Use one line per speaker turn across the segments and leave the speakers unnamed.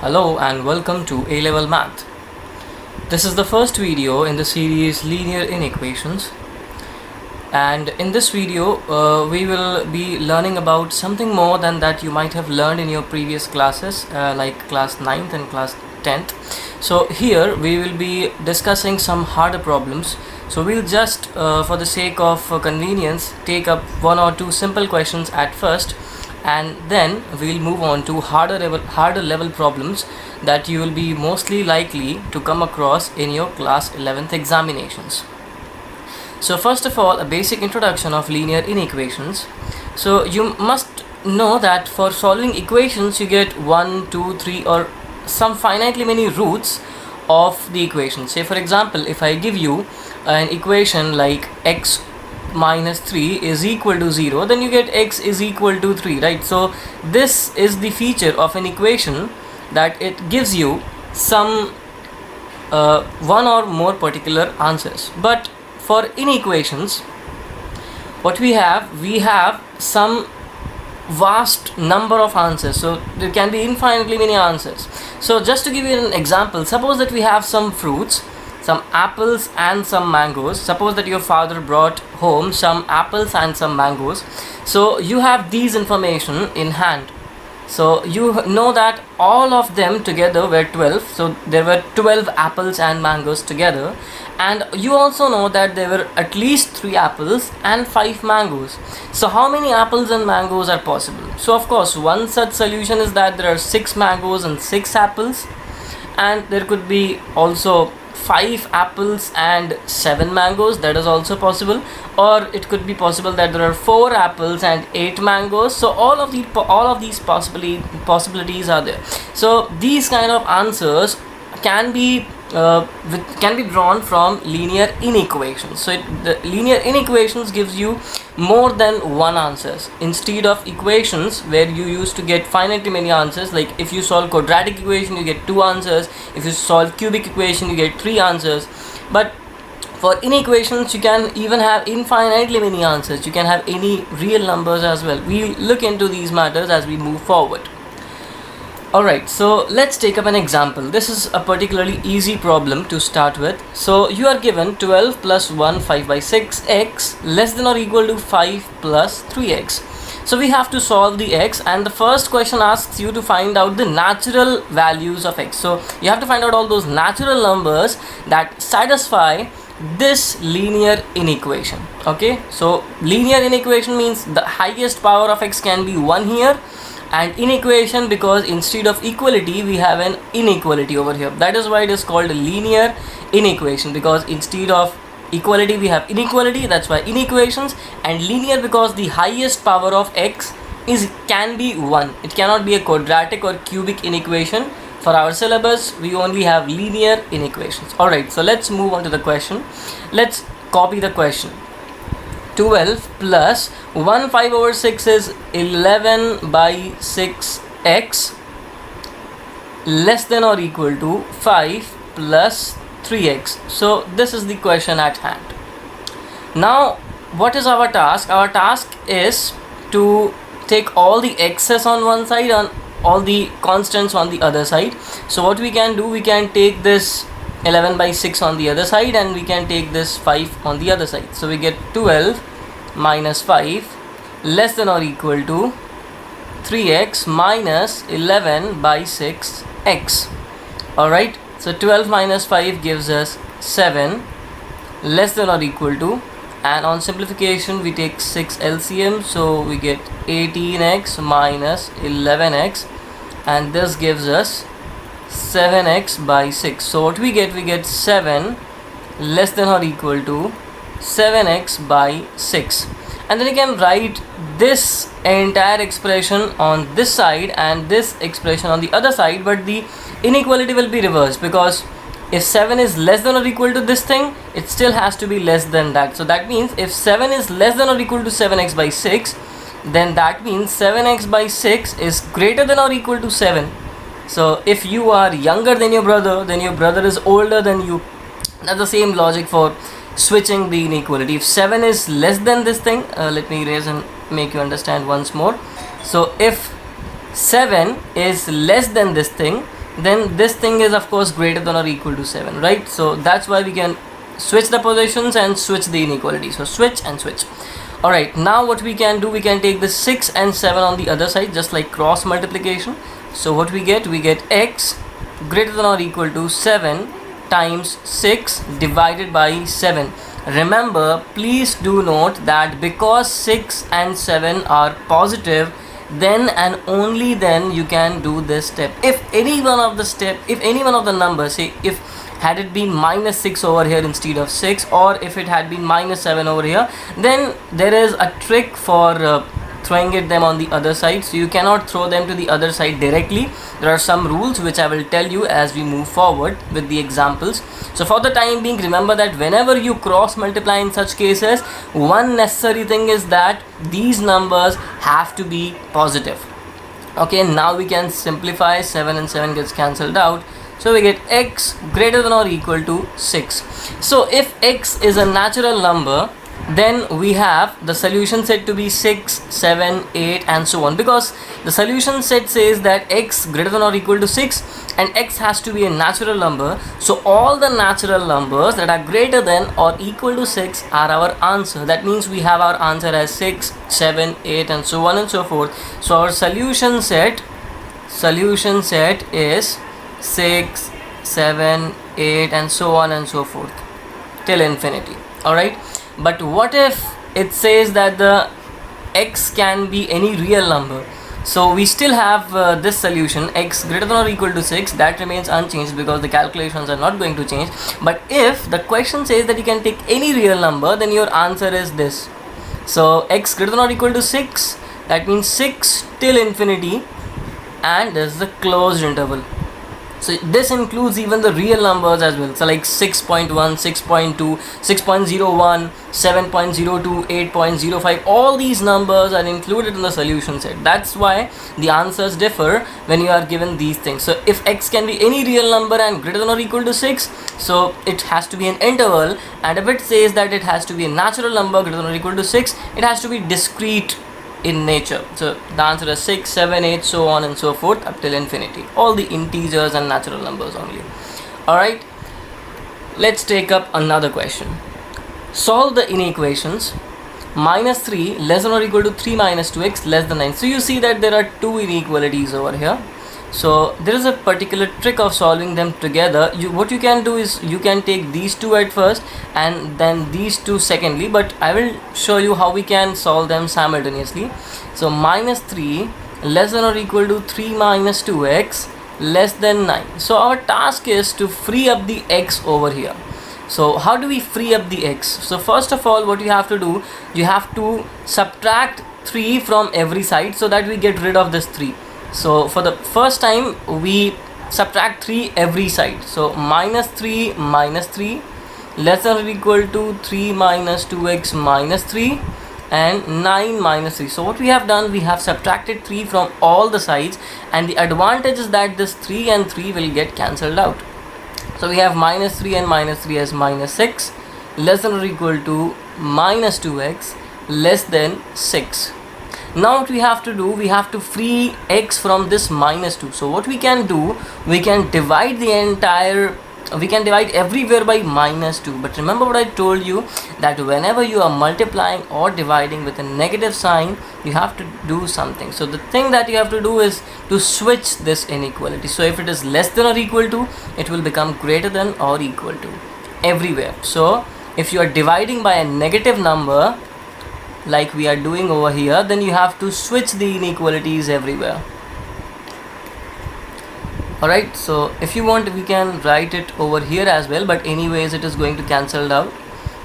Hello and welcome to A-Level Math. This is the first video in the series Linear Inequations, and in this video we will be learning about something more than that you might have learned in your previous classes like class 9th and class 10th. So here we will be discussing some harder problems. So we'll just for the sake of convenience take up one or two simple questions at first, and then we'll move on to harder level problems that you will be mostly likely to come across in your class 11th examinations. So first of all, a basic introduction of linear inequations. So you must know that for solving equations you get 1, 2, 3 or some finitely many roots of the equation. Say for example, if I give you an equation like x minus 3 is equal to 0, then you get x is equal to 3, right? So this is the feature of an equation, that it gives you some one or more particular answers. But for inequations, what we have some vast number of answers, so there can be infinitely many answers. So just to give you an example, suppose that we have some fruits, some apples and some mangoes. Suppose that your father brought home some apples and some mangoes. So you have these information in hand. So you know that all of them together were 12. So there were 12 apples and mangoes together. And you also know that there were at least 3 apples and 5 mangoes. So how many apples and mangoes are possible? So of course one such solution is that there are 6 mangoes and 6 apples. And there could be also 5 apples and 7 mangoes, that is also possible. Or it could be possible that there are 4 apples and 8 mangoes. So all of these possibilities are there. So these kind of answers can be drawn from linear inequations. So the linear inequations gives you more than one answers, instead of equations where you used to get finitely many answers. Like if you solve quadratic equation you get 2 answers, if you solve cubic equation you get 3 answers. But for inequations you can even have infinitely many answers. You can have any real numbers as well. We'll look into these matters as we move forward. Alright, so let's take up an example. This is a particularly easy problem to start with. So you are given 12 plus 1 5 by 6 x less than or equal to 5 plus 3x. So we have to solve the x, and the first question asks you to find out the natural values of x. So you have to find out all those natural numbers that satisfy this linear inequation. Okay, so linear inequation means the highest power of x can be 1 here, and inequation because instead of equality we have an inequality over here. That is why it is called a linear inequation, because instead of equality we have inequality. That's why inequations. And linear because the highest power of x can be 1. It cannot be a quadratic or cubic inequation. For our syllabus we only have linear inequations. Alright, so let's move on to the question. Let's copy the question. 12 plus 1 5 over 6 is 11 by 6x less than or equal to 5 plus 3x. So this is the question at hand. Now what is our task? Our task is to take all the x's on one side and all the constants on the other side. So what we can do, we can take this 11 by 6 on the other side and we can take this 5 on the other side. So we get 12 minus 5 less than or equal to 3x minus 11 by 6x. Alright, so 12 minus 5 gives us 7 less than or equal to, and on simplification we take 6 LCM, so we get 18x minus 11x, and this gives us 7x by 6. So what we get 7 less than or equal to 7x by 6. And then you can write this entire expression on this side and this expression on the other side, but the inequality will be reversed, because if 7 is less than or equal to this thing, it still has to be less than that. So that means if 7 is less than or equal to 7x by 6, then that means 7x by 6 is greater than or equal to 7. So if you are younger than your brother, then your brother is older than you. That's the same logic for switching the inequality. If 7 is less than this thing, let me erase and make you understand once more. So if 7 is less than this thing, then this thing is of course greater than or equal to 7, right? So that's why we can switch the positions and switch the inequality. So switch and switch. Alright, now what we can do, we can take the 6 and 7 on the other side, just like cross multiplication. So what we get x greater than or equal to 7 times 6 divided by 7. Remember, please do note that because 6 and 7 are positive, then and only then you can do this step. If any one of the numbers, say if had it been minus 6 over here instead of 6, or if it had been minus 7 over here, then there is a trick for throwing them on the other side. So you cannot throw them to the other side directly. There are some rules which I will tell you as we move forward with the examples. So for the time being, remember that whenever you cross multiply in such cases, one necessary thing is that these numbers have to be positive. Okay, now we can simplify. 7 and 7 gets cancelled out. So we get x greater than or equal to 6. So if x is a natural number, then we have the solution set to be 6, 7, 8 and so on, because the solution set says that x greater than or equal to 6 and x has to be a natural number. So all the natural numbers that are greater than or equal to 6 are our answer. That means we have our answer as 6, 7, 8 and so on and so forth. So our solution set is 6, 7, 8 and so on and so forth till infinity. Alright, but what if it says that the x can be any real number? So we still have this solution, x greater than or equal to 6, that remains unchanged because the calculations are not going to change. But if the question says that you can take any real number, then your answer is this. So x greater than or equal to 6, that means 6 till infinity, and this is the closed interval. So this includes even the real numbers as well. So like 6.1, 6.2, 6.01, 7.02, 8.05, all these numbers are included in the solution set. That's why the answers differ when you are given these things. So if x can be any real number and greater than or equal to 6, so it has to be an interval, and if it says that it has to be a natural number greater than or equal to 6, it has to be discrete in nature. So the answer is 6, 7, 8, so on and so forth up till infinity. All the integers and natural numbers only. Alright, let's take up another question. Solve the inequations minus 3 less than or equal to 3 minus 2x less than 9. So you see that there are two inequalities over here. So there is a particular trick of solving them together. What you can do is you can take these two at first and then these two secondly, but I will show you how we can solve them simultaneously. So minus 3 less than or equal to 3 minus 2x less than 9. So our task is to free up the x over here. So how do we free up the x? So first of all, what you have to do, you have to subtract 3 from every side so that we get rid of this 3. So for the first time we subtract 3 every side. So minus 3 less than or equal to 3 minus 2x minus 3 and 9 minus 3. So what we have done, we have subtracted 3 from all the sides, and the advantage is that this 3 and 3 will get cancelled out. So we have minus 3 and minus 3 as minus 6 less than or equal to minus 2x less than 6. Now what we have to do, we have to free x from this minus 2. So what we can do, we can divide everywhere by minus 2. But remember what I told you, that whenever you are multiplying or dividing with a negative sign, you have to do something. So the thing that you have to do is to switch this inequality. So if it is less than or equal to, it will become greater than or equal to everywhere. So if you are dividing by a negative number like we are doing over here, then you have to switch the inequalities everywhere. Alright, so if you want, we can write it over here as well, but anyways it is going to cancel out.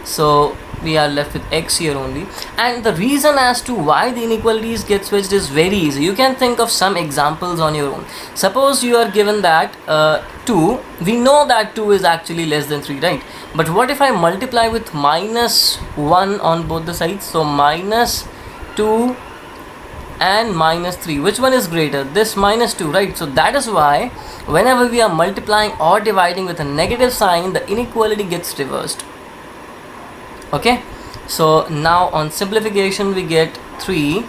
So we are left with x here only. And the reason as to why the inequalities get switched is very easy. You can think of some examples on your own. Suppose you are given that 2, we know that 2 is actually less than 3, right? But what if I multiply with minus 1 on both the sides? So minus 2 and minus 3, which one is greater? This minus 2, right? So that is why whenever we are multiplying or dividing with a negative sign, the inequality gets reversed. Okay, so now on simplification we get 3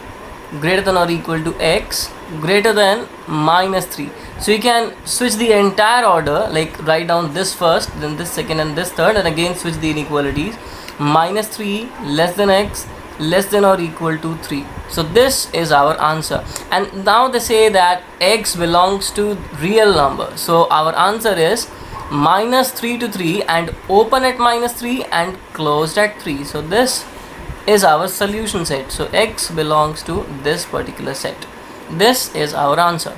greater than or equal to x greater than minus 3. So you can switch the entire order, like write down this first, then this second and this third, and again switch the inequalities. Minus 3 less than x less than or equal to 3. So this is our answer. And now they say that x belongs to real number. So our answer is minus 3 to 3 and open at minus 3 and closed at 3. So this is our solution set. So x belongs to this particular set. This is our answer.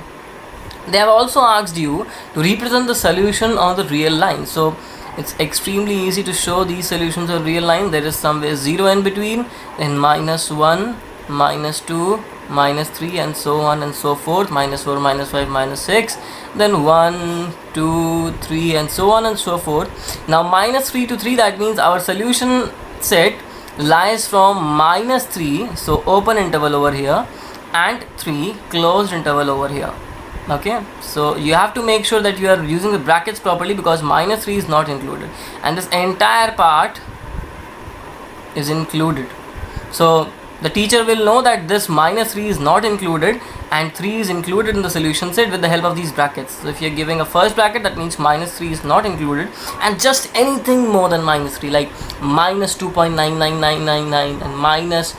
They have also asked you to represent the solution on the real line. So it's extremely easy to show these solutions on real line. There is somewhere 0 in between, then minus 1, minus 2, minus 3 and so on and so forth, minus 4, minus 5, minus 6, then 1, 2, 3 and so on and so forth. Now minus 3 to 3, that means our solution set lies from minus 3, so open interval over here, and 3 closed interval over here. Okay, so you have to make sure that you are using the brackets properly, because minus 3 is not included and this entire part is included. So the teacher will know that this minus 3 is not included and 3 is included in the solution set with the help of these brackets. So if you are giving a first bracket, that means minus 3 is not included, and just anything more than minus 3, like minus 2.99999 and minus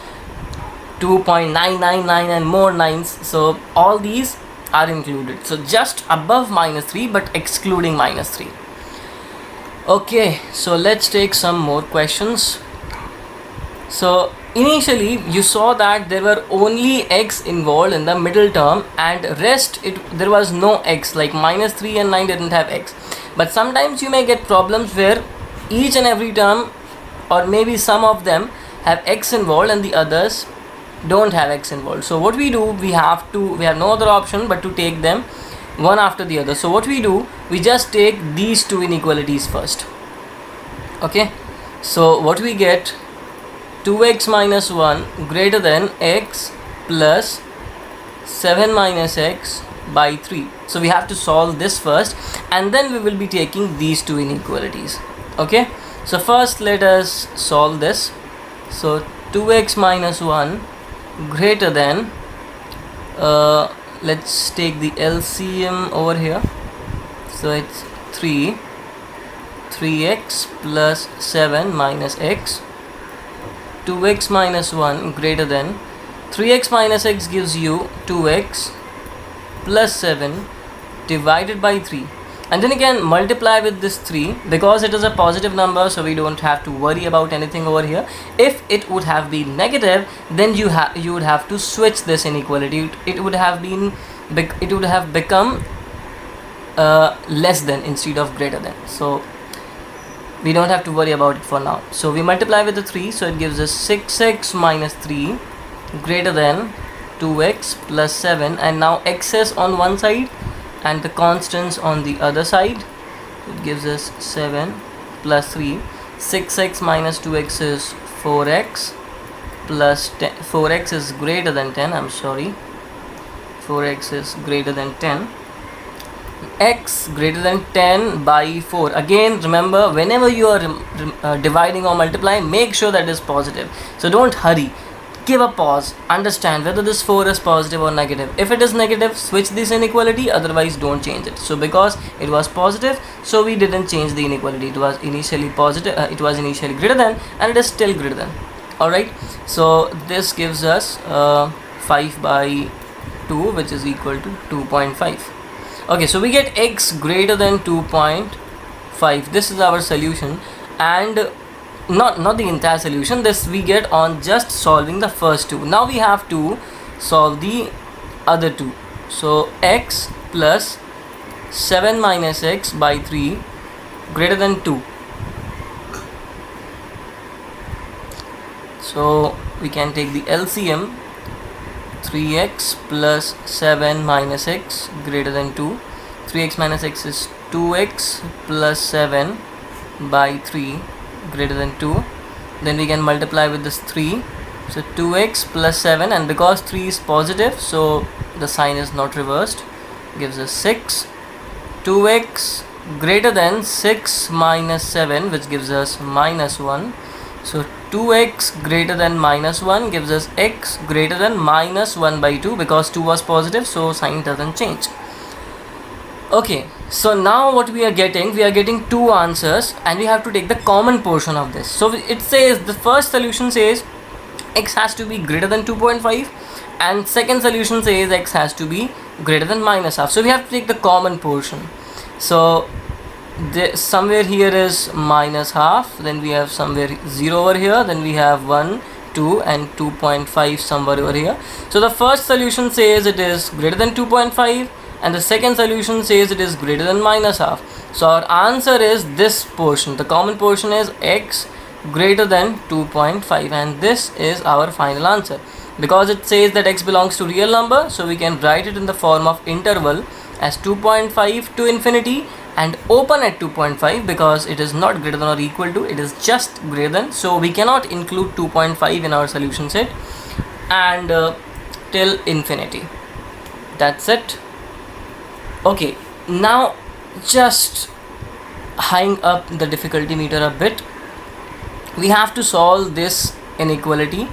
2.999 and more nines, so all these are included. So just above minus 3 but excluding minus 3. Okay, so let's take some more questions. So initially you saw that there were only x involved in the middle term and rest there was no x, like minus 3 and 9 didn't have x. But sometimes you may get problems where each and every term, or maybe some of them, have x involved and the others don't have x involved. So what we do, we have no other option but to take them one after the other. So what we do, we just take these two inequalities first. Okay, so what we get, 2x minus 1 greater than x plus 7 minus x by 3. So we have to solve this first and then we will be taking these two inequalities. Okay, so first let us solve this. So 2x minus 1 greater than, let's take the LCM over here. So it's 3x plus 7 minus x. 2x minus 1 greater than, 3x minus x gives you 2x plus 7 divided by 3, and then again multiply with this 3 because it is a positive number, so we don't have to worry about anything over here. If it would have been negative, then you would have to switch this inequality. It would have become less than instead of greater than, so we don't have to worry about it for now. So we multiply with the 3, so it gives us 6x minus 3 greater than 2x plus 7, and now x's on one side and the constants on the other side. It gives us 7 plus 3. 6x minus 2x is 4x plus 10. 4x is greater than 10, I'm sorry, 4x is greater than 10. X greater than 10 by 4. Again, remember, whenever you are dividing or multiplying, make sure that is positive. So don't hurry, give a pause, understand whether this 4 is positive or negative. If it is negative, switch this inequality, otherwise don't change it. So because it was positive, so we didn't change the inequality. It was initially positive, it was initially greater than, and it is still greater than. Alright, so this gives us 5 by 2, which is equal to 2.5. Okay, so we get x greater than 2.5. This is our solution, and not the entire solution. This we get on just solving the first two. Now we have to solve the other two. So x plus 7 minus x by 3 greater than 2. So we can take the LCM. 3x plus 7 minus x greater than 2. 3x minus x is 2x plus 7 by 3 greater than 2. Then we can multiply with this 3. So 2x plus 7, and because 3 is positive, so the sign is not reversed, gives us 6. 2x greater than 6 minus 7, which gives us minus 1. So 2x greater than minus 1 gives us x greater than minus 1 by 2, because 2 was positive, so sign doesn't change. Okay, so now what we are getting two answers, and we have to take the common portion of this. So it says, the first solution says x has to be greater than 2.5, and second solution says x has to be greater than minus half. So we have to take the common portion. So somewhere here is minus half, then we have somewhere 0 over here, then we have 1, 2 and 2.5 somewhere over here. So the first solution says it is greater than 2.5, and the second solution says it is greater than minus half. So our answer is this portion. The common portion is x greater than 2.5, and this is our final answer. Because it says that x belongs to real number, so we can write it in the form of interval as 2.5 to infinity and open at 2.5, because it is not greater than or equal to, it is just greater than. So we cannot include 2.5 in our solution set, and till infinity. That's it. Okay, now just hang up the difficulty meter a bit. We have to solve this inequality.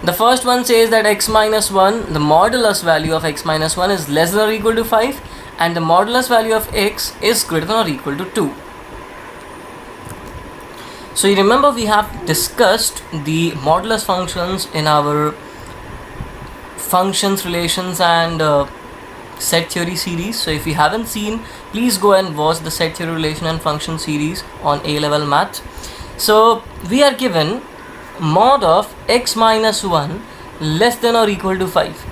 The first one says that x minus 1, the modulus value of x minus 1 is less than or equal to 5, and the modulus value of x is greater than or equal to 2. So you remember we have discussed the modulus functions in our functions, relations and set theory series. So if you haven't seen, please go and watch the set theory, relation and function series on A-level math. So we are given mod of x minus 1 less than or equal to 5.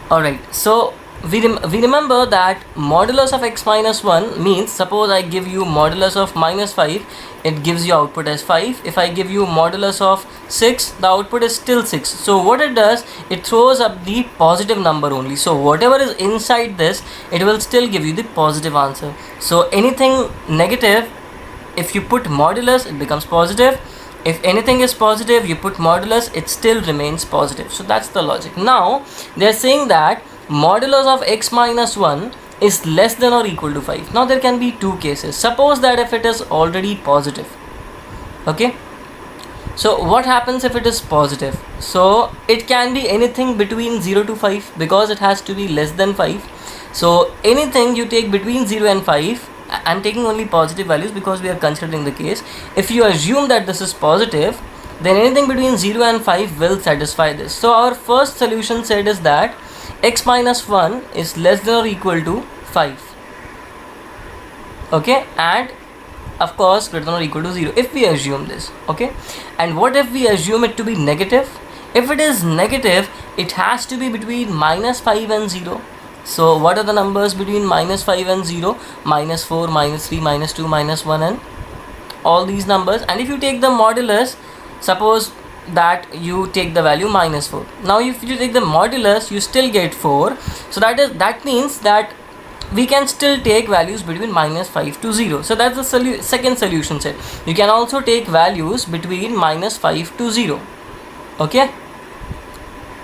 Alright, so we remember that modulus of x minus 1 means, suppose I give you modulus of minus 5, it gives you output as 5. If I give you modulus of 6, the output is still 6. So what it does, it throws up the positive number only. So whatever is inside this, it will still give you the positive answer. So anything negative, if you put modulus, it becomes positive. If anything is positive, you put modulus, it still remains positive. So that's the logic. Now they are saying that modulus of x minus 1 is less than or equal to 5. Now there can be two cases. Suppose that if it is already positive, okay, so what happens if it is positive? So it can be anything between 0 to 5, because it has to be less than 5. So anything you take between 0 and 5, I'm taking only positive values because we are considering the case. If you assume that this is positive, then anything between 0 and 5 will satisfy this. So our first solution set is that x minus 1 is less than or equal to 5, okay, and of course greater than or equal to 0 if we assume this, okay. And what if we assume it to be negative? If it is negative, it has to be between minus 5 and 0. So what are the numbers between minus 5 and 0? Minus 4, minus 3, minus 2, minus 1 and all these numbers. And if you take the modulus, suppose that you take the value minus 4. Now if you take the modulus, you still get 4. So that means that we can still take values between minus 5 to 0. So that's the second solution set. You can also take values between minus 5 to 0, okay.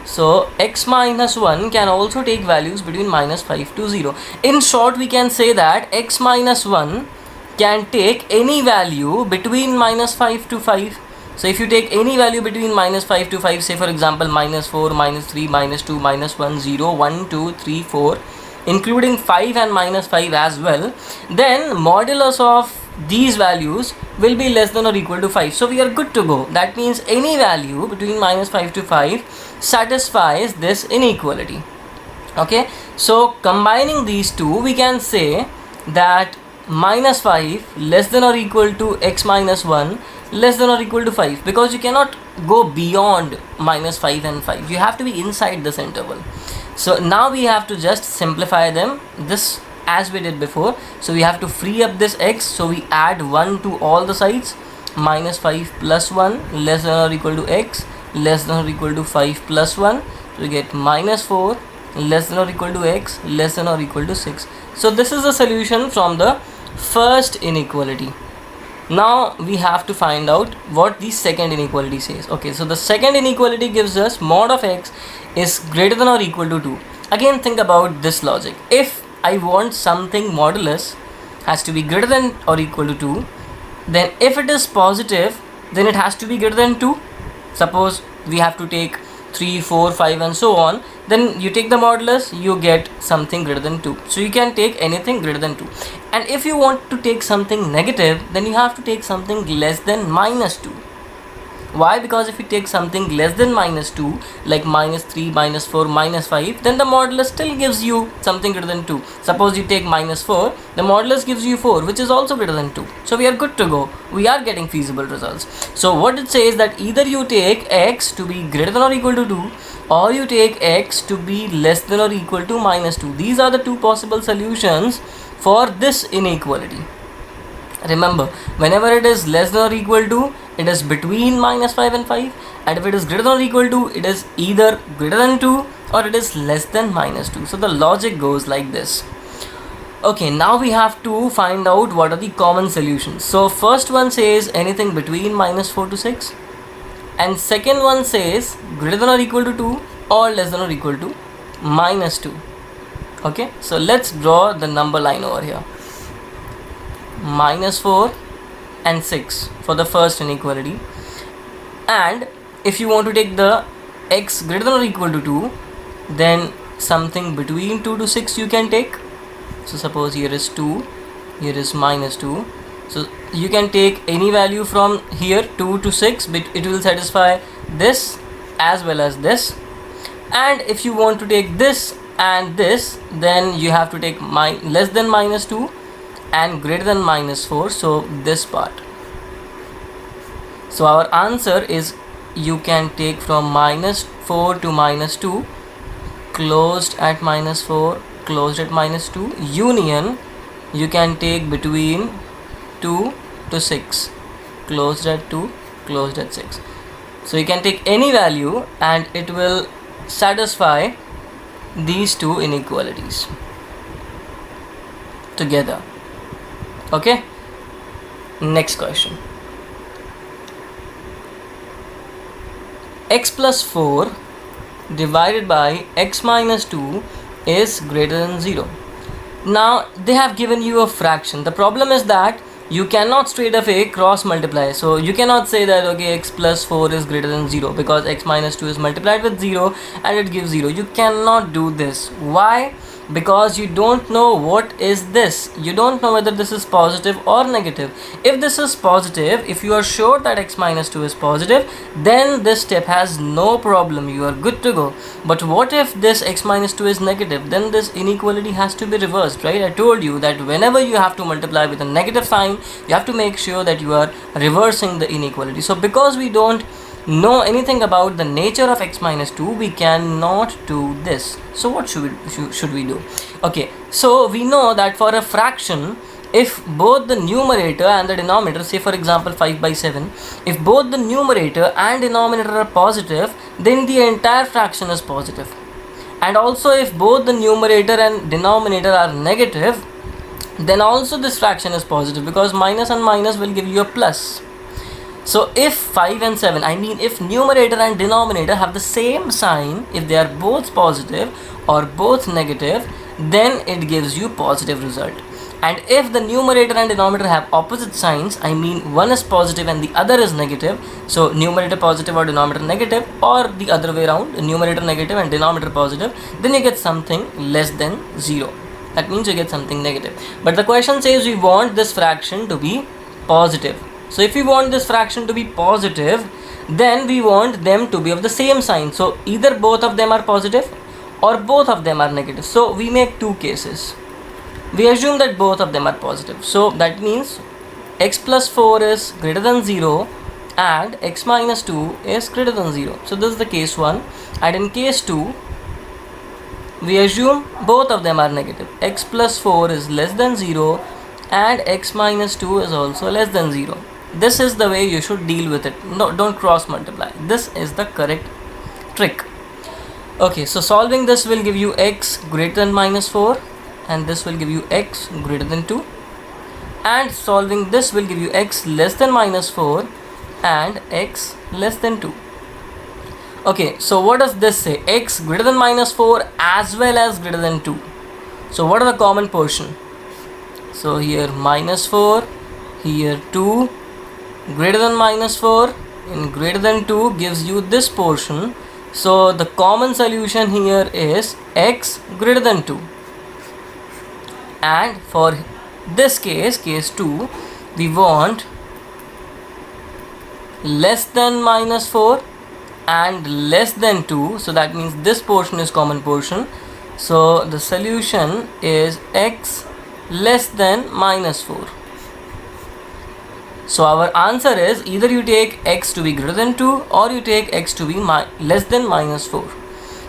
So x minus 1 can also take values between minus 5 to 0. In short, we can say that x minus 1 can take any value between minus 5 to 5. So if you take any value between minus 5 to 5, say for example minus 4, minus 3, minus 2, minus 1, 0, 1, 2, 3, 4, including 5 and minus 5 as well, then modulus of these values will be less than or equal to 5. So we are good to go. That means any value between minus 5 to 5 satisfies this inequality, okay. So combining these two, we can say that minus 5 less than or equal to x minus 1 less than or equal to 5, because you cannot go beyond minus 5 and 5. You have to be inside this interval. So now we have to just simplify them, this as we did before. So we have to free up this x, so we add 1 to all the sides. Minus 5 plus 1 less than or equal to x less than or equal to 5 plus 1. So we get minus 4 less than or equal to x less than or equal to 6. So this is the solution from the first inequality. Now we have to find out what the second inequality says. Okay, so the second inequality gives us mod of x is greater than or equal to 2. Again, think about this logic. If I want something modulus has to be greater than or equal to 2, then if it is positive, then it has to be greater than 2. Suppose we have to take 3, 4, 5 and so on, then you take the modulus, you get something greater than 2. So you can take anything greater than 2. And if you want to take something negative, then you have to take something less than minus 2. Why? Because if you take something less than minus 2, like minus 3, minus 4, minus 5, then the modulus still gives you something greater than 2. Suppose you take minus 4, the modulus gives you 4, which is also greater than 2. So we are good to go. We are getting feasible results. So what it says that either you take x to be greater than or equal to 2, or you take x to be less than or equal to minus 2. These are the two possible solutions for this inequality. Remember, whenever it is less than or equal to, it is between minus 5 and 5, and if it is greater than or equal to, it is either greater than 2 or it is less than minus 2. So the logic goes like this. Okay, now we have to find out what are the common solutions. So first one says anything between minus 4 to 6, and second one says greater than or equal to 2 or less than or equal to minus 2. Okay, so let's draw the number line over here. Minus 4 and 6 for the first inequality, and if you want to take the x greater than or equal to 2, then something between 2 to 6 you can take. So suppose here is 2, here is minus 2, so you can take any value from here 2 to 6, but it will satisfy this as well as this. And if you want to take this and this, then you have to take less than minus 2 and greater than minus 4, so this part. So our answer is you can take from minus 4 to minus 2, closed at minus 4, closed at minus 2, union you can take between 2 to 6, closed at 2, closed at 6. So you can take any value and it will satisfy these two inequalities together. Okay, next question. X plus 4 divided by x minus 2 is greater than 0. Now they have given you a fraction. The problem is that you cannot straight away cross multiply. So you cannot say that okay, x plus 4 is greater than 0 because x minus 2 is multiplied with 0 and it gives 0. You cannot do this. Why? Because you don't know what is this. You don't know whether this is positive or negative. If this is positive, if you are sure that x minus 2 is positive, then this step has no problem. You are good to go. But what if this x minus 2 is negative? Then this inequality has to be reversed, right? I told you that whenever you have to multiply with a negative sign, you have to make sure that you are reversing the inequality. So because we don't know anything about the nature of x minus 2, we cannot do this. So what should we do? Okay, so we know that for a fraction, if both the numerator and the denominator, say for example 5 by 7, if both the numerator and denominator are positive, then the entire fraction is positive. And also if both the numerator and denominator are negative, then also this fraction is positive, because minus and minus will give you a plus. So if 5 and 7, I mean if numerator and denominator have the same sign, if they are both positive or both negative, then it gives you positive result. And if the numerator and denominator have opposite signs, I mean one is positive and the other is negative, so numerator positive or denominator negative, or the other way around, numerator negative and denominator positive, then you get something less than 0. That means you get something negative. But the question says we want this fraction to be positive. So if we want this fraction to be positive, then we want them to be of the same sign. So either both of them are positive or both of them are negative. So we make two cases. We assume that both of them are positive. So that means x plus 4 is greater than 0 and x minus 2 is greater than 0. So this is the case 1. And in case 2, we assume both of them are negative. X plus 4 is less than 0 and x minus 2 is also less than 0. This is the way you should deal with it. No, don't cross multiply. This is the correct trick. Okay, so solving this will give you x greater than minus 4 and this will give you x greater than 2, and solving this will give you x less than minus 4 and x less than 2. Okay, so what does this say? X greater than minus 4 as well as greater than 2. So what are the common portion? So here minus 4, here 2, greater than minus 4 and greater than 2 gives you this portion. So the common solution here is x greater than 2. And for this case, case 2, we want less than minus 4 and less than 2. So that means this portion is common portion. So the solution is x less than minus 4. So our answer is either you take x to be greater than 2 or you take x to be less than minus 4.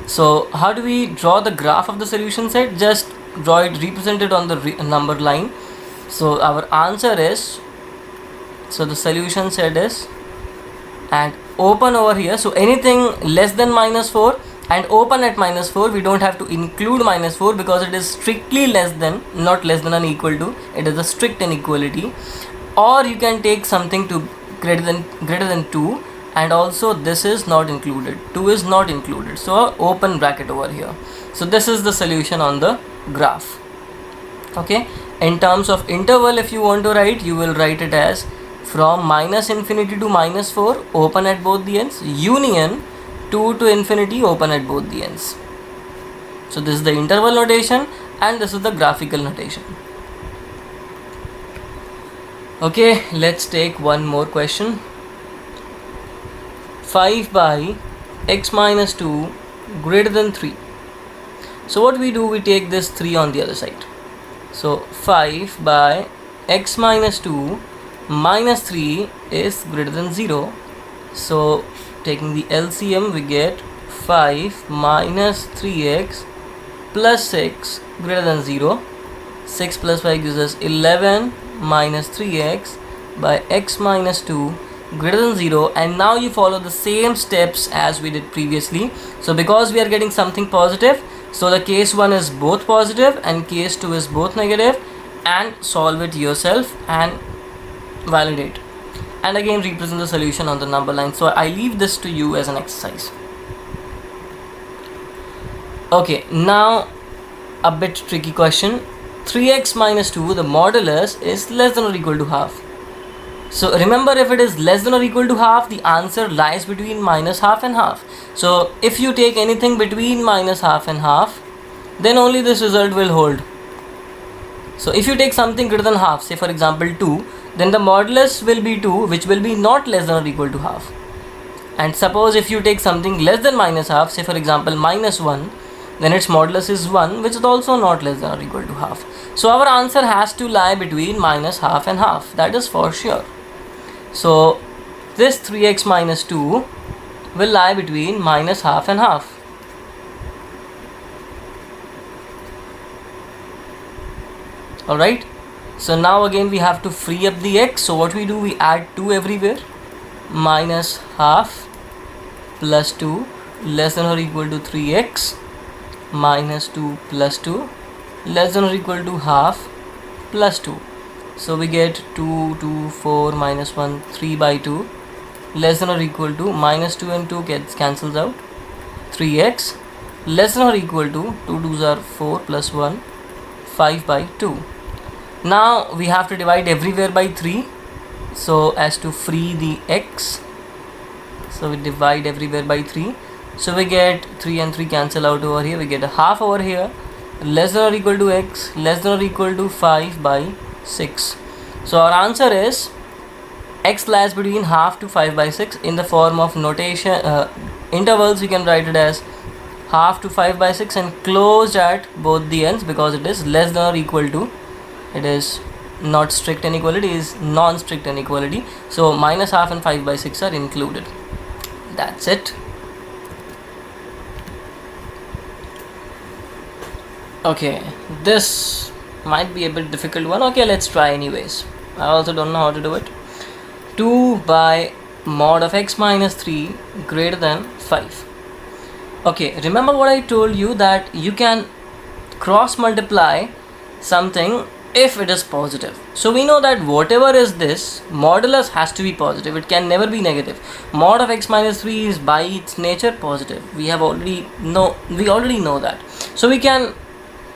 So how do we draw the graph of the solution set? Just draw it represented on the number line. So our answer is, so the solution set is, and open over here. So anything less than minus 4 and open at minus 4, we don't have to include minus 4 because it is strictly less than, not less than and equal to. It is a strict inequality. Or you can take something to greater than 2, and also this is not included, 2 is not included, so open bracket over here. So this is the solution on the graph. Okay, in terms of interval, if you want to write, you will write it as from minus infinity to minus 4, open at both the ends, union 2 to infinity, open at both the ends. So this is the interval notation and this is the graphical notation. Okay, let's take one more question. 5 by x minus 2 greater than 3. So what we do, we take this 3 on the other side. So 5 by x minus 2 minus 3 is greater than 0. So taking the LCM, we get 5 minus 3x plus 6 greater than 0. 6 plus 5 gives us 11 minus 3x by x minus 2 greater than 0. And now you follow the same steps as we did previously. So because we are getting something positive, so the case 1 is both positive and case 2 is both negative, and solve it yourself and validate, and again represent the solution on the number line. So I leave this to you as an exercise. Okay, now a bit tricky question. 3x minus 2, the modulus is less than or equal to half. So remember, if it is less than or equal to half, the answer lies between minus half and half. So if you take anything between minus half and half, then only this result will hold. So if you take something greater than half, say for example 2, then the modulus will be 2, which will be not less than or equal to half. And suppose if you take something less than minus half, say for example minus 1, then its modulus is 1, which is also not less than or equal to half. So our answer has to lie between minus half and half, that is for sure. So this 3x minus 2 will lie between minus half and half. Alright, so now again we have to free up the x. So what we do, we add 2 everywhere. Minus half plus 2 less than or equal to 3x minus 2 plus 2 less than or equal to half plus 2. So we get 2, 2, 4 minus 1, 3 by 2 less than or equal to minus 2 and 2 cancels out. 3x less than or equal to 2 2s are 4 plus 1, 5 by 2. Now we have to divide everywhere by 3 so as to free the x. So we divide everywhere by 3. So we get 3 and 3 cancel out over here. We get a half over here, less than or equal to x less than or equal to 5 by 6. So our answer is x lies between half to 5 by 6. In the form of notation intervals, we can write it as half to 5 by 6 and closed at both the ends, because it is less than or equal to, it is not strict inequality, it is non-strict inequality. So minus half and 5 by 6 are included. That's it. Okay, this might be a bit difficult one. Okay, let's try anyways. I also don't know how to do it. 2 by mod of x minus 3 greater than 5. Okay, remember what I told you, that you can cross multiply something if it is positive. So we know that whatever is this, modulus has to be positive, it can never be negative. Mod of x minus 3 is by its nature positive. We already know that. So we can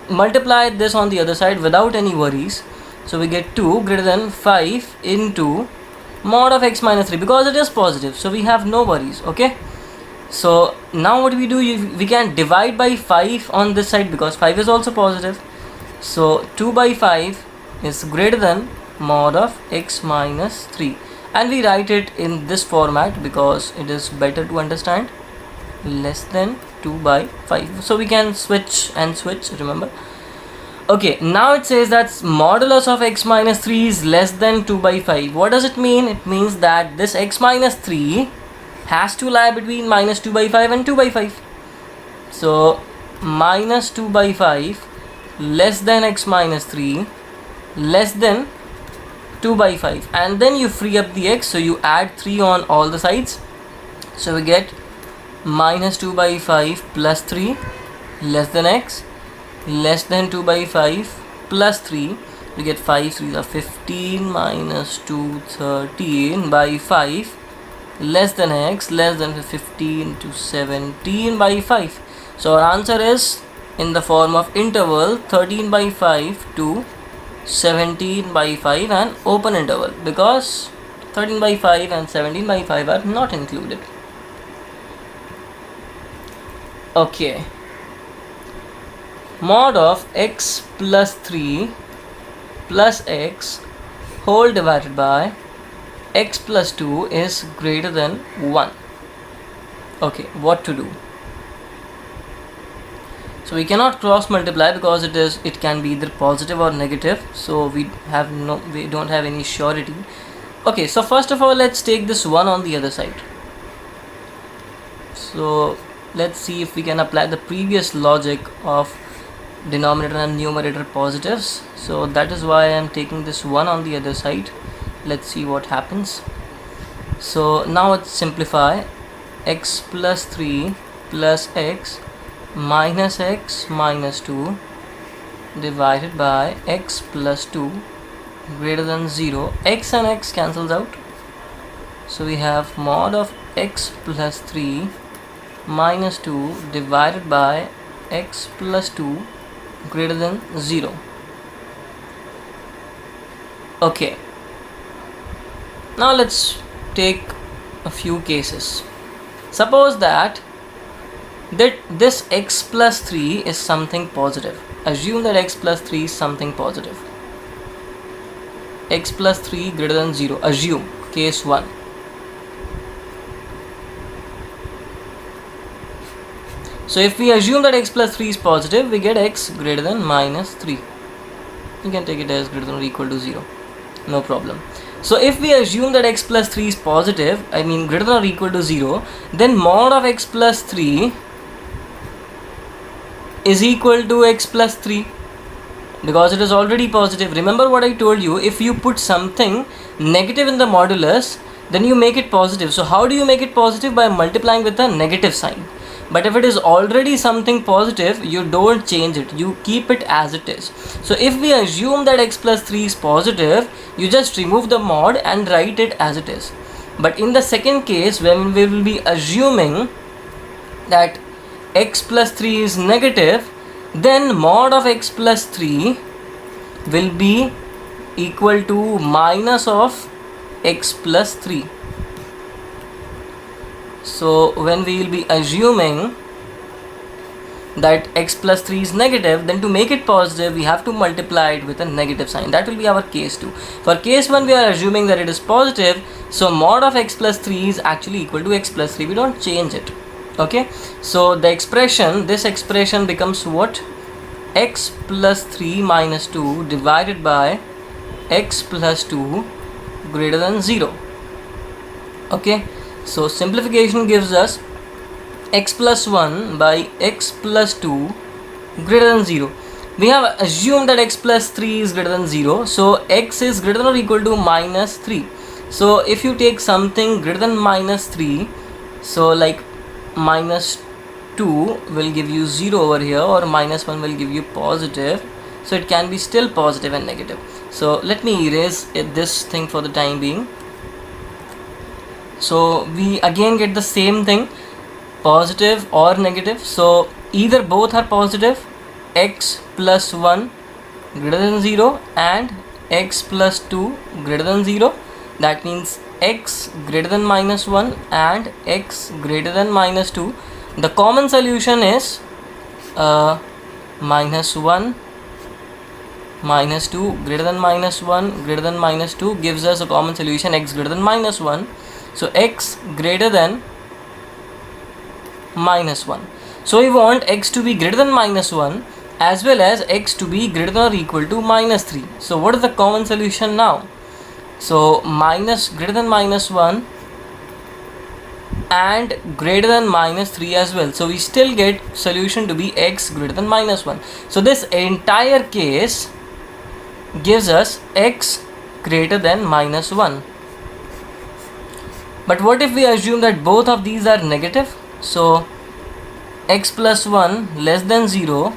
multiply this on the other side without any worries. So we get 2 greater than 5 into mod of x minus 3, because it is positive, so we have no worries. Okay, So now what we do, we can divide by 5 on this side because 5 is also positive. So 2 by 5 is greater than mod of x minus 3, and we write it in this format because it is better to understand, less than 2 by 5. So we can switch and switch, remember. Okay, now it says that modulus of x minus 3 is less than 2 by 5. What does it mean? It means that this x minus 3 has to lie between minus 2 by 5 and 2 by 5. So minus 2 by 5 less than x minus 3 less than 2 by 5, and then you free up the x, so you add 3 on all the sides. So we get minus 2 by 5 plus 3 less than x less than 2 by 5 plus 3. We get 5 3s are 15 minus 2 13 by 5 less than x less than 15 to 17 by 5. So our answer is in the form of interval 13 by 5 to 17 by 5 and open interval, because 13 by 5 and 17 by 5 are not included. Okay, mod of x plus 3 plus x whole divided by x plus 2 is greater than 1. Okay, what to do? So we cannot cross multiply because it can be either positive or negative, so we don't have any surety. Okay, so first of all, let's take this 1 on the other side. So let's see if we can apply the previous logic of denominator and numerator positives. So that is why I am taking this 1 on the other side. Let's see what happens. So now let's simplify. X plus 3 plus x minus 2 divided by x plus 2 greater than 0. X and x cancels out, so we have mod of x plus 3 minus 2 divided by x plus 2 greater than 0. Okay, now let's take a few cases. Suppose that this x plus 3 is something positive. Assume that x plus 3 is something positive. X plus 3 greater than 0. Assume case 1. So if we assume that x plus 3 is positive, we get x greater than minus 3. You can take it as greater than or equal to 0. No problem. So if we assume that x plus 3 is positive, greater than or equal to 0, then mod of x plus 3 is equal to x plus 3, because it is already positive. Remember what I told you, if you put something negative in the modulus, then you make it positive. So how do you make it positive? By multiplying with a negative sign. But if it is already something positive, you don't change it, you keep it as it is. So if we assume that x plus 3 is positive, you just remove the mod and write it as it is. But in the second case, when we will be assuming that x plus 3 is negative, then mod of x plus 3 will be equal to minus of x plus 3. So when we will be assuming that x plus 3 is negative, then to make it positive we have to multiply it with a negative sign. That will be our case 2. For case 1 we are assuming that it is positive, so mod of x plus 3 is actually equal to x plus 3. We don't change it. Okay, so the expression, this expression becomes what? X plus 3 minus 2 divided by x plus 2 greater than 0. Okay, so simplification gives us x plus 1 by x plus 2 greater than 0. We have assumed that x plus 3 is greater than 0, so x is greater than or equal to minus 3. So if you take something greater than minus 3, so like minus 2 will give you 0 over here, or minus 1 will give you positive, so it can be still positive and negative. So let me erase this thing for the time being. So we again get the same thing, positive or negative. So either both are positive, x plus 1 greater than 0 and x plus 2 greater than 0. That means x greater than minus 1 and x greater than minus 2. The common solution is minus 1 minus 2 greater than minus 1 greater than minus 2 gives us a common solution x greater than minus 1. So x greater than minus 1. So we want x to be greater than minus 1 as well as x to be greater than or equal to minus 3. So what is the common solution now? So minus greater than minus 1 and greater than minus 3 as well. So we still get solution to be x greater than minus 1. So this entire case gives us x greater than minus 1. But what if we assume that both of these are negative? So x plus 1 less than 0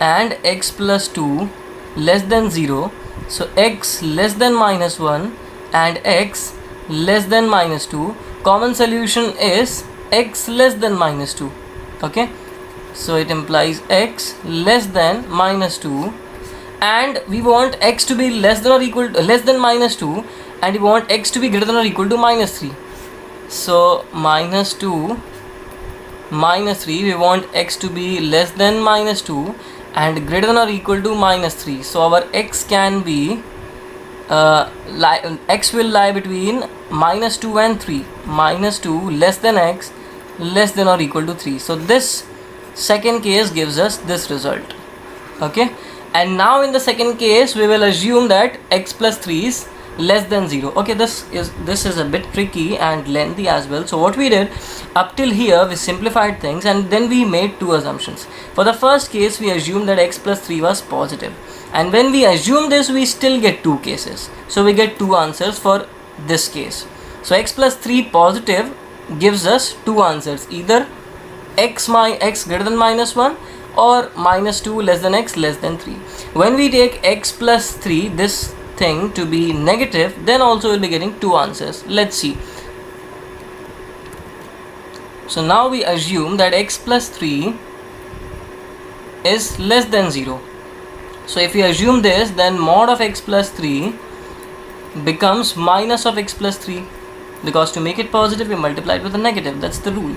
and x plus 2 less than 0. So x less than minus 1 and x less than minus 2. Common solution is x less than minus 2. Okay, so it implies x less than minus 2, and we want x to be less than or equal to less than minus 2, and we want x to be greater than or equal to minus 3. So minus 2 minus 3, we want x to be less than minus 2 and greater than or equal to minus 3. So our x can be x will lie between minus 2 and 3. Minus 2 less than x less than or equal to 3. So this second case gives us this result. Okay, and now in the second case we will assume that x plus 3 is less than 0. Okay, this is a bit tricky and lengthy as well. So what we did up till here, we simplified things and then we made two assumptions. For the first case, we assumed that x plus 3 was positive, and when we assume this, we still get two cases. So we get two answers for this case. So x plus 3 positive gives us two answers, either x greater than minus 1 or minus 2 less than x less than 3. When we take x plus 3, this thing, to be negative, then also we'll be getting two answers. Let's see. So now we assume that x plus 3 is less than 0. So if we assume this, then mod of x plus 3 becomes minus of x plus 3, because to make it positive we multiply it with a negative. That's the rule.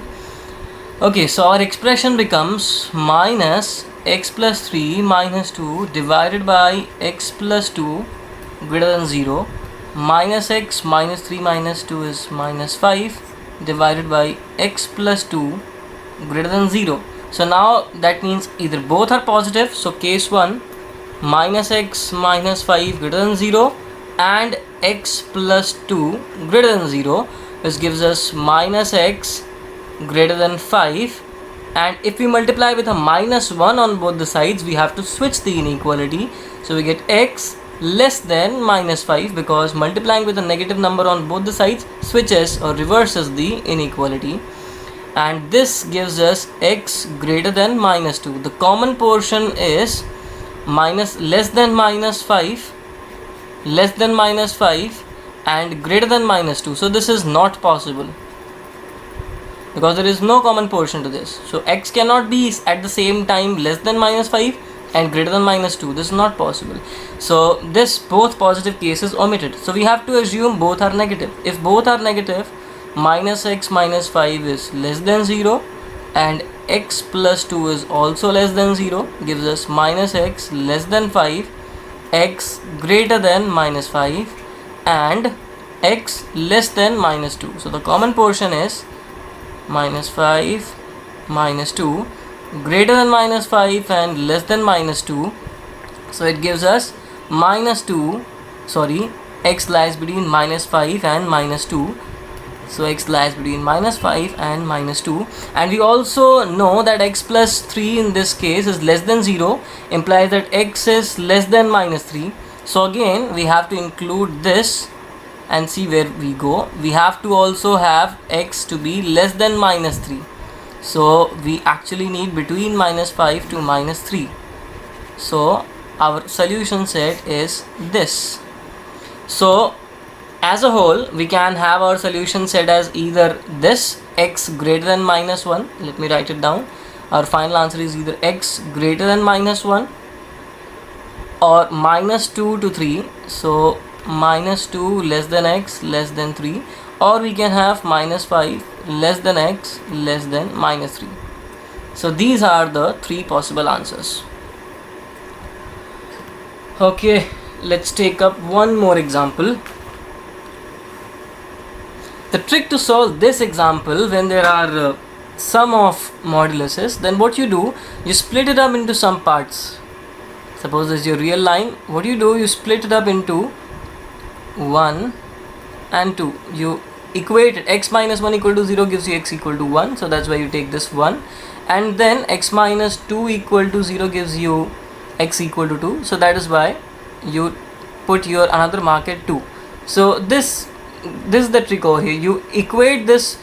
Okay, so our expression becomes minus x plus 3 minus 2 divided by x plus 2 greater than 0 minus x minus 3 minus 2 is minus 5 divided by x plus 2 greater than 0. So now that means either both are positive. So case 1, minus x minus 5 greater than 0 and x plus 2 greater than 0, which gives us minus x greater than 5. And if we multiply with a minus 1 on both the sides, we have to switch the inequality. So we get x less than minus 5, because multiplying with a negative number on both the sides switches or reverses the inequality, and this gives us x greater than minus 2. The common portion is minus less than minus 5 and greater than minus 2. So this is not possible because there is no common portion to this. So x cannot be at the same time less than minus 5 and greater than minus 2. This is not possible. So this both positive cases omitted. So we have to assume both are negative. If both are negative, minus x minus 5 is less than 0 and x plus 2 is also less than 0, gives us minus x less than 5, x greater than minus 5 and x less than minus 2. So the common portion is minus 5 minus 2 greater than minus 5 and less than minus 2. So it gives us x lies between minus 5 and minus 2. So x lies between minus 5 and minus 2, and we also know that x plus 3 in this case is less than 0, implies that x is less than minus 3. So again we have to include this and see where we go. We have to also have x to be less than minus 3. So we actually need between minus 5 to minus 3. So our solution set is this. So as a whole, we can have our solution set as either this, x greater than minus 1. Let me write it down. Our final answer is either x greater than minus 1 or minus 2 to 3. So minus 2 less than x less than 3, or we can have minus 5 less than x less than minus 3. So these are the three possible answers. Okay, let's take up one more example. The trick to solve this example, when there are sum of moduluses, then what you do, you split it up into some parts. Suppose this is your real line. What do? You split it up into 1 and 2. You equate it. X minus 1 equal to 0 gives you x equal to 1. So that's why you take this 1. And then x minus 2 equal to 0 gives you x equal to 2. So that is why you put your another mark at 2. So this is the trick over here. You equate this,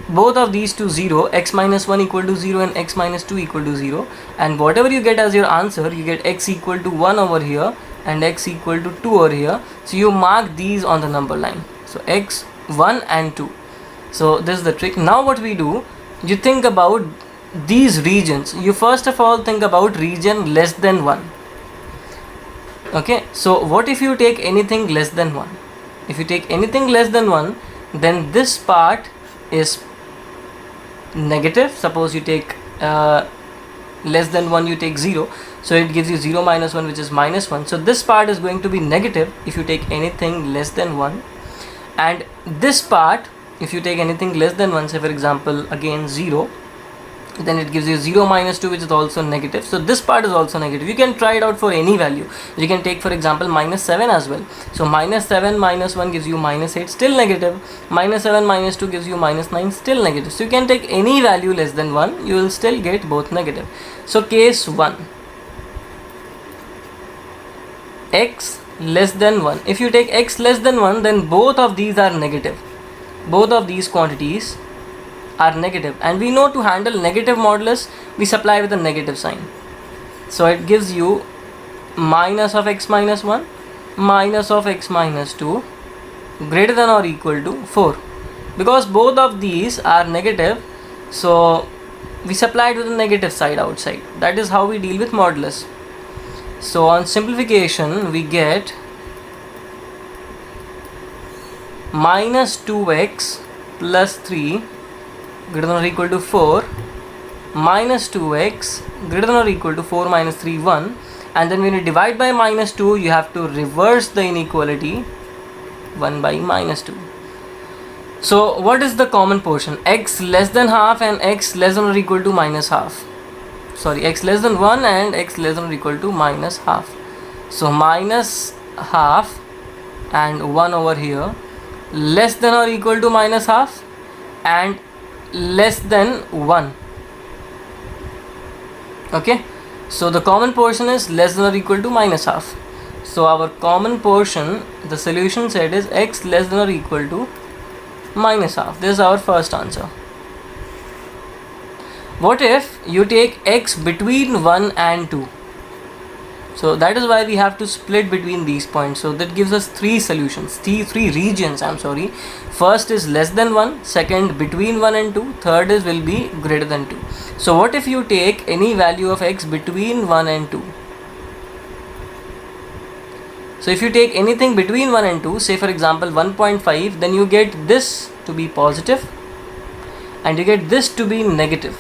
both of these to 0, x minus 1 equal to 0 and x minus 2 equal to 0, and whatever you get as your answer, you get x equal to 1 over here and x equal to 2 over here. So you mark these on the number line. So x, 1 and 2. So this is the trick. Now what we do, you think about these regions. You first of all think about region less than 1. Okay, so what if you take anything less than 1? If you take anything less than 1, then this part is negative. Suppose you take less than 1, you take 0, so it gives you 0 minus 1, which is minus 1. So this part is going to be negative if you take anything less than 1, and this part, if you take anything less than 1, say for example again 0, then it gives you 0 minus 2, which is also negative. So this part is also negative. You can try it out for any value. You can take for example minus 7 as well. So minus 7 minus 1 gives you minus 8, still negative. Minus 7 minus 2 gives you minus 9, still negative. So you can take any value less than 1, you will still get both negative. So case 1, x less than 1. If you take x less than 1, then both of these are negative. Both of these quantities are negative, and we know to handle negative modulus, we supply with a negative sign. So it gives you minus of x minus 1 minus of x minus 2 greater than or equal to 4. Because both of these are negative, so we supplied with a negative side outside. That is how we deal with modulus. So on simplification, we get minus 2x plus 3 greater than or equal to 4 minus 2x greater than or equal to 4 minus 3, 1. And then when you divide by minus 2, you have to reverse the inequality, 1 by minus 2. So what is the common portion? X less than half and x less than or equal to minus half. Sorry, x less than 1 and x less than or equal to minus half. So minus half and 1 over here, less than or equal to minus half and less than 1. Okay, so the common portion is less than or equal to minus half. So our common portion, the solution set is x less than or equal to minus half. This is our first answer. What if you take x between 1 and 2? So that is why we have to split between these points. So that gives us three solutions, three regions, I'm sorry. First is less than 1, second between 1 and 2, third is will be greater than 2. So what if you take any value of x between 1 and 2? So if you take anything between 1 and 2, say for example 1.5, then you get this to be positive and you get this to be negative.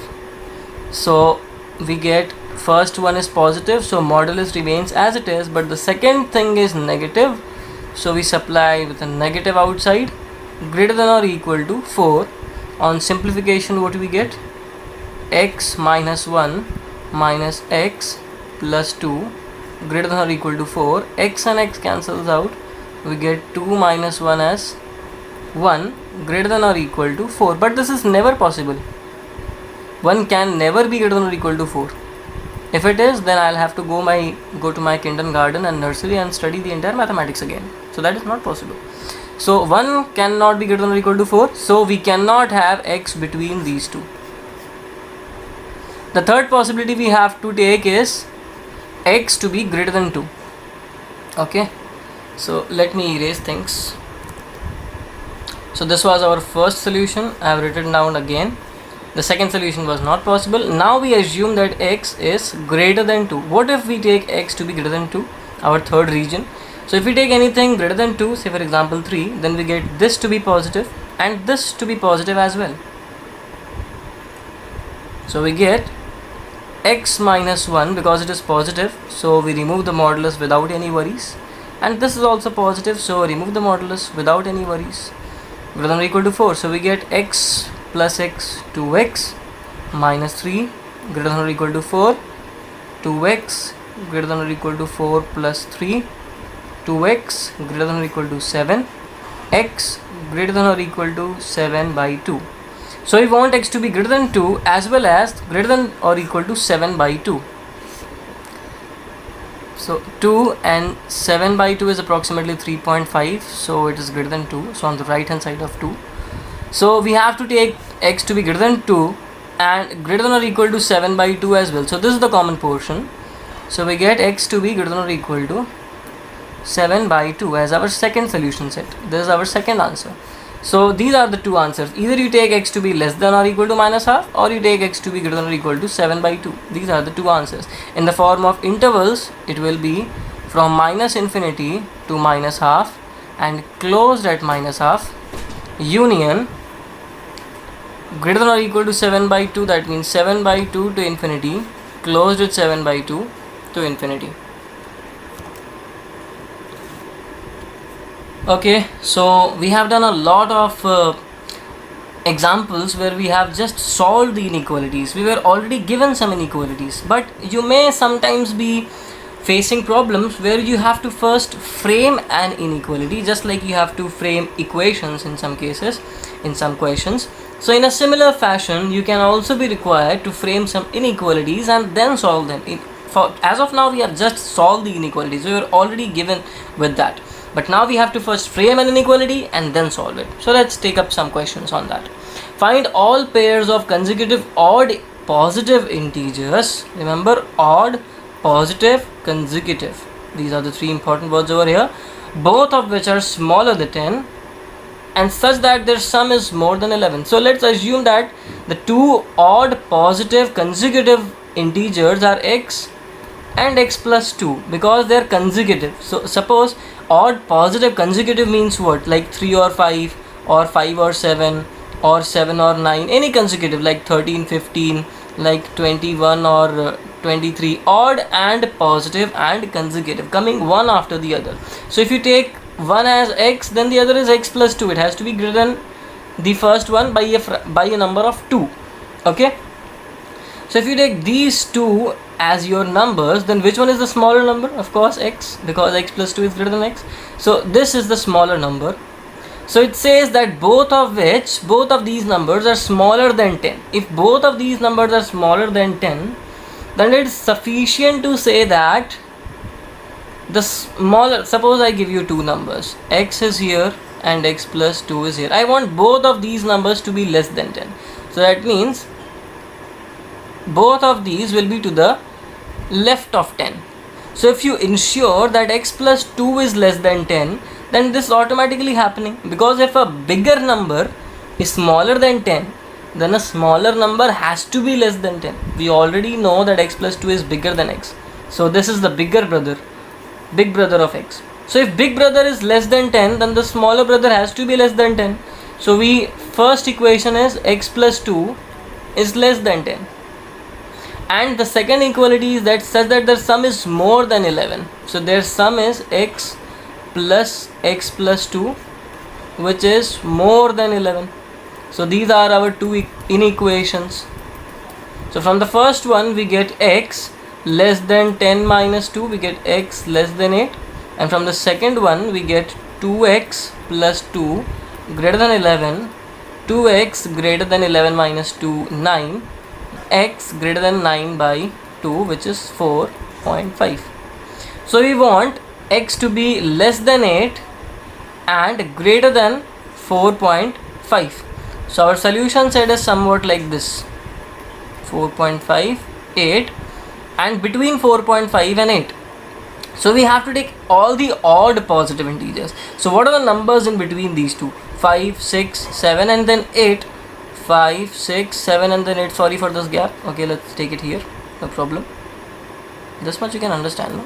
So we get first one is positive, so modulus remains as it is, but the second thing is negative, so we supply with a negative outside, greater than or equal to 4. On simplification, what we get? X minus 1 minus x plus 2 greater than or equal to 4. X and x cancels out, we get 2 minus 1 as 1 greater than or equal to 4. But this is never possible. 1 can never be greater than or equal to 4. If it is, then I'll have to go to my kindergarten and nursery and study the entire mathematics again. So that is not possible. So 1 cannot be greater than or equal to 4. So we cannot have x between these two. The third possibility we have to take is x to be greater than 2. Okay. So let me erase things. So this was our first solution. I have written down again. The second solution was not possible. Now we assume that x is greater than 2. What if we take x to be greater than 2? Our third region. So if we take anything greater than 2, say for example 3, then we get this to be positive and this to be positive as well. So we get x minus 1 because it is positive, so we remove the modulus without any worries, and this is also positive, so remove the modulus without any worries. Greater than or equal to 4, so we get x plus x, 2x minus 3 greater than or equal to 4, 2x greater than or equal to 4 plus 3, 2x greater than or equal to 7, x greater than or equal to 7 by 2. So we want x to be greater than 2 as well as greater than or equal to 7 by 2. So 2 and 7 by 2 is approximately 3.5, so it is greater than 2, so on the right hand side of 2. So we have to take x to be greater than 2 and greater than or equal to 7 by 2 as well. So this is the common portion. So we get x to be greater than or equal to 7 by 2 as our second solution set. This is our second answer. So these are the two answers. Either you take x to be less than or equal to minus half, or you take x to be greater than or equal to 7 by 2. These are the two answers. In the form of intervals, it will be from minus infinity to minus half and closed at minus half, union greater than or equal to 7 by 2, that means 7 by 2 to infinity, closed with 7 by 2 to infinity. Okay, so we have done a lot of examples where we have just solved the inequalities. We were already given some inequalities, but you may sometimes be facing problems where you have to first frame an inequality, just like you have to frame equations in some cases, in some questions. So in a similar fashion, you can also be required to frame some inequalities and then solve them. As of now, we have just solved the inequalities. We were already given with that. But now we have to first frame an inequality and then solve it. So let's take up some questions on that. Find all pairs of consecutive odd positive integers. Remember, odd, positive, consecutive. These are the three important words over here. Both of which are smaller than 10 and such that their sum is more than 11. So let's assume that the two odd positive consecutive integers are x and x plus 2 because they are consecutive. So suppose odd positive consecutive means what, like 3 or 5 or 5 or 7 or 7 or 9, any consecutive like 13, 15, like 21 or 23, odd and positive and consecutive coming one after the other. So if you take one as x, then the other is x plus 2. It has to be greater than the first one by a number of 2. Okay, so if you take these two as your numbers, then which one is the smaller number? Of course x, because x plus 2 is greater than x. So this is the smaller number. So it says that both of these numbers are smaller than 10. If both of these numbers are smaller than 10, then it's sufficient to say that the smaller, suppose I give you two numbers, x is here and x plus 2 is here. I want both of these numbers to be less than 10. So that means both of these will be to the left of 10. So if you ensure that x plus 2 is less than 10, then this is automatically happening, because if a bigger number is smaller than 10, then a smaller number has to be less than 10. We already know that x plus 2 is bigger than x. So this is the big brother of x. So if big brother is less than 10, then the smaller brother has to be less than 10. So first equation is x plus 2 is less than 10. And the second equality is that such that their sum is more than 11. So their sum is x plus 2, which is more than 11. So these are our two inequations. So from the first one we get x less than 10 minus 2, we get x less than 8. And from the second one we get 2x plus 2 greater than 11, 2x greater than 11 minus 2, 9, x greater than 9 by 2, which is 4.5. So we want x to be less than 8 and greater than 4.5. So our solution set is somewhat like this: 4.5, 8, and between 4.5 and 8. So we have to take all the odd positive integers. So what are the numbers in between these two? 5, 6, 7 and then 8. 5, 6, 7 and then 8. Sorry for this gap. Okay, let's take it here. No problem. This much you can understand, no?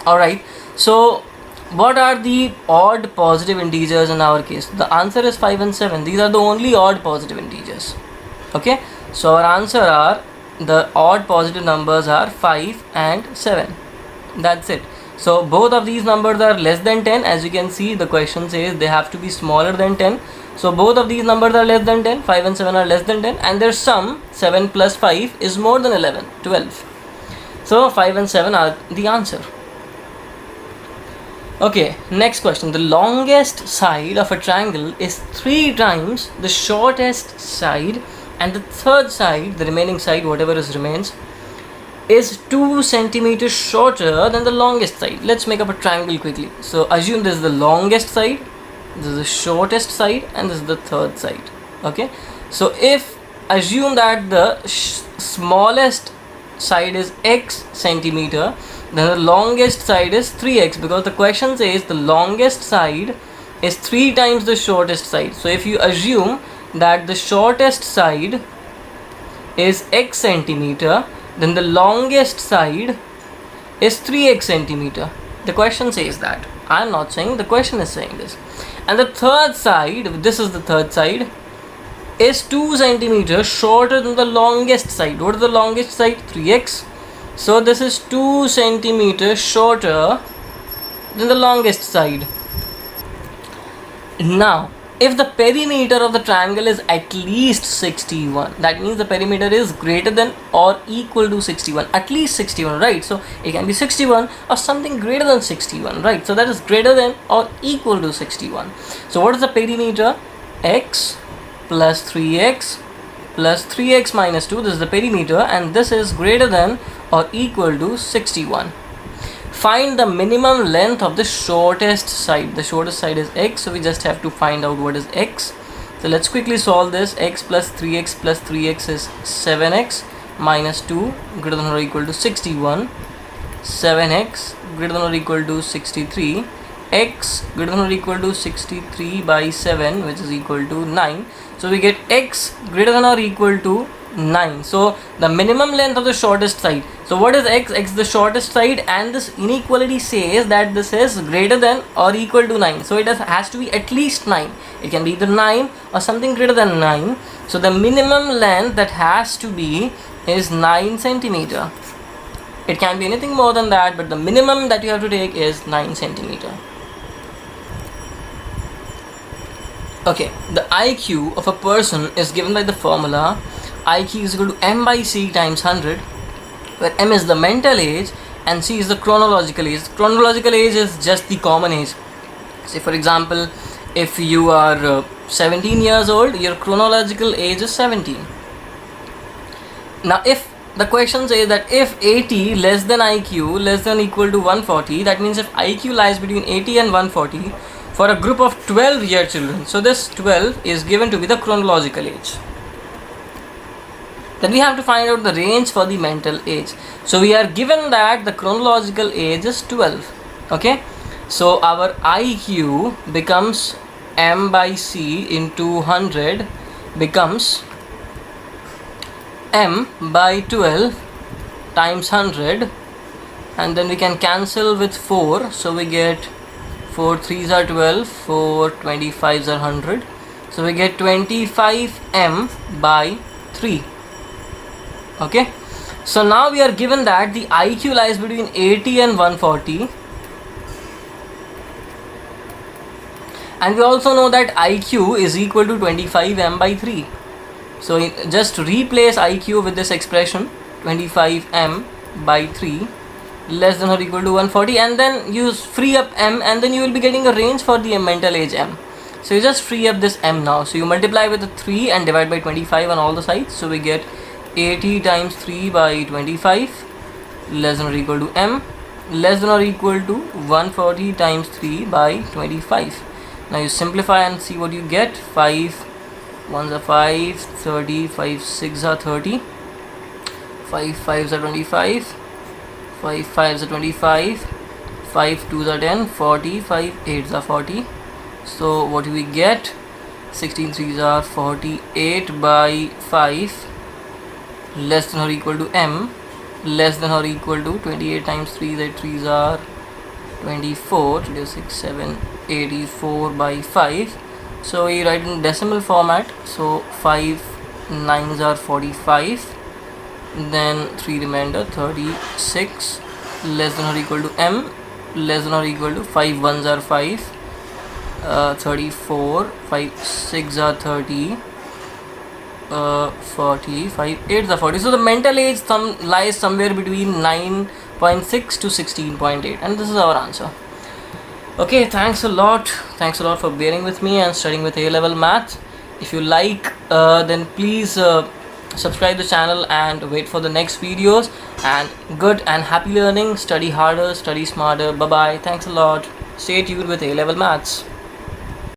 Alright. So what are the odd positive integers in our case? The answer is 5 and 7. These are the only odd positive integers. Okay, so our answer are, the odd positive numbers are 5 and 7. That's it. So both of these numbers are less than 10. As you can see, the question says they have to be smaller than 10. So both of these numbers are less than 10. 5 and 7 are less than 10, and their sum, 7 plus 5, is more than 11, 12. So 5 and 7 are the answer. Okay, next question. The longest side of a triangle is 3 times the shortest side, and the third side, the remaining side, whatever is remains, is 2 centimeters shorter than the longest side. Let's make up a triangle quickly. So assume this is the longest side, this is the shortest side, and this is the third side. Okay, so if assume that the smallest side is x centimeter, then the longest side is 3x, because the question says the longest side is 3 times the shortest side. So if you assume that the shortest side is x centimeter, then the longest side is 3x centimeter. The question says that. I am not saying, the question is saying this. And the third side, this is the third side, is 2 centimeters shorter than the longest side. What is the longest side? 3x. So this is 2 centimeters shorter than the longest side. Now, if the perimeter of the triangle is at least 61, that means the perimeter is greater than or equal to 61, at least 61, right? So it can be 61 or something greater than 61, right? So that is greater than or equal to 61. So what is the perimeter? X plus 3x plus 3x minus 2, this is the perimeter, and this is greater than or equal to 61. Find the minimum length of the shortest side. The shortest side is x, so we just have to find out what is x. So let's quickly solve this. X plus 3x plus 3x is 7x minus 2 greater than or equal to 61. 7x greater than or equal to 63. X greater than or equal to 63 by 7, which is equal to 9. So we get x greater than or equal to 9. So the minimum length of the shortest side. So what is x? X is the shortest side, and this inequality says that this is greater than or equal to 9. So it has to be at least 9. It can be either 9 or something greater than 9. So the minimum length that has to be is 9 centimeter. It can be anything more than that, but the minimum that you have to take is 9 centimeter. Okay, the IQ of a person is given by the formula IQ is equal to m by c times 100, where m is the mental age and c is the chronological age. Chronological age is just the common age. Say for example, if you are 17 years old, your chronological age is 17. Now if the question says that if 80 less than IQ less than or equal to 140, that means if IQ lies between 80 and 140 for a group of 12-year children, so this 12 is given to be the chronological age. Then we have to find out the range for the mental age. So we are given that the chronological age is 12. Okay, so our IQ becomes m by c into 100 becomes m by 12 times 100, and then we can cancel with 4, so we get 4 3s are 12, 4 25s are 100, so we get 25m by 3. Okay, so now we are given that the IQ lies between 80 and 140, and we also know that IQ is equal to 25m by 3. So just replace IQ with this expression 25m by 3 less than or equal to 140, and then you free up m, and then you will be getting a range for the mental age m. So you just free up this m now. So you multiply with the 3 and divide by 25 on all the sides. So we get 80 times 3 by 25 less than or equal to m less than or equal to 140 times 3 by 25. Now you simplify and see what you get. 5 1s are 5, 30, 5 6 are 30, 5 5s are 25, 5 5s are 25, 5 2s are 10, 40, 5 8s are 40. So what do we get? 16 3s are 48 by 5 less than or equal to m less than or equal to 28 times 3, that 3s are 24, 6, 7, 84 by 5. So we write in decimal format. So 5 9s are 45, then 3 remainder 36, less than or equal to m, less than or equal to 5 1s are 5, 34, 5 6 are 30, 40, 5 8s are 40. So the mental age lies somewhere between 9.6 to 16.8, and this is our answer. Okay, thanks a lot for bearing with me and studying with A-level math. If you like, then please subscribe the channel and wait for the next videos. And good and happy learning. Study harder, study smarter. Bye bye. Thanks a lot. Stay tuned with A-level maths.